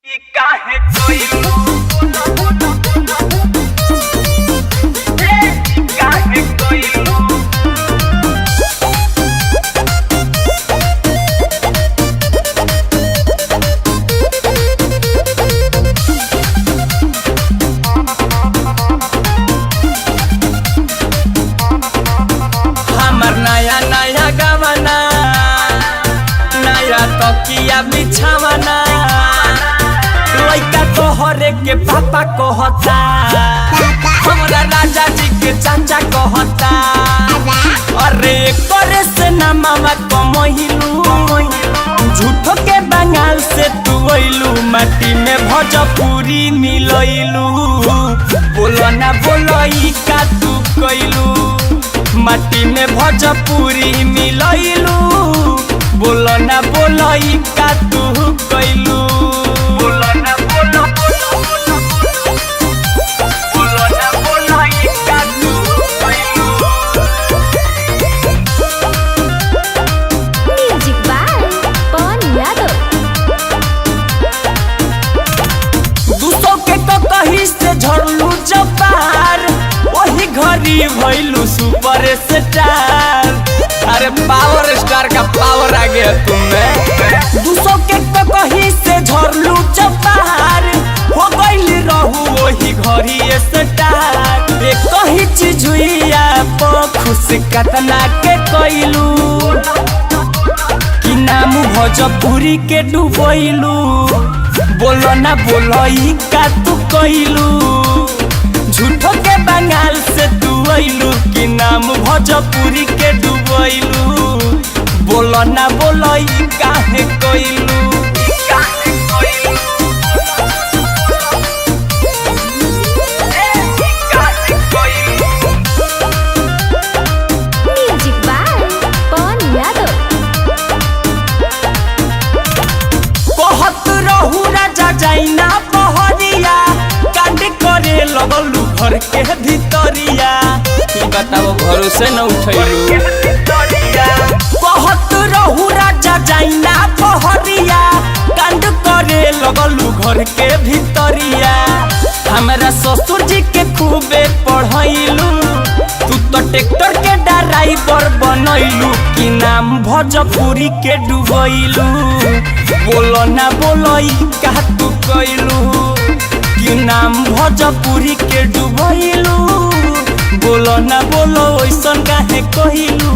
काहे कोइलू काहे कोइलू हमर नया नया गवना नया तकिया बिछावना लइका तोहरे के पापा कहता हमरा राजा जी के चाचा कहता अरे करे से ना मामा कमहिलू झूठो के बंगाल से तू अइलू माटी में भोजपुरी मिलइलू बोलो ना बोलई का तू कइलू माटी में भोजपुरी मिलइलू बोलो ना बोलई का तू कइलू बोलो ना बोलो बोलो ना बोलई का तू कोइलू म्यूजिक बाय पवन यादव। 200 के तो कहीं से झड़लू जबार वही घड़ी भइलू सुपर स्टार। अरे पावर स्टार का पावर आ गया तुम्हें 200 के तो कहीं से झड़लू जबार हो गइल रहू वही घड़ी स्टार। एक कहीं चीज हुई आप खुश कतना के कइलू कि नाम भोजपुरी के डूबैलू बोलो ना बोलई का तू कइलू झूठो के बंगाल से तू अइलू कि नाम भोजपुरी के डूबैलू बोलो ना बोलई काहे कइलू काहे कोइलू काहे कोइलू म्यूजिक बाय पवन यादव। कहत रहू राजा जाइना बहरिया कांड करे लगलू घर के भीतरिया ई बताओ घरों से न उठैलू कहत रहू राजा जाइना बहरिया कांड करे लगलू घर के भीतरिया हमरा ससुर जी के खूबे पढ़ैलू तू तो ट्रैक्टर के ड्राइवर बनैलू कि नाम भोजपुरी के डूबैलू बोलो ना बोलई का तू कइलू कि नाम भोजपुरी के डूबैलू बोलो ना बोलो ऐसन काहे कइलू।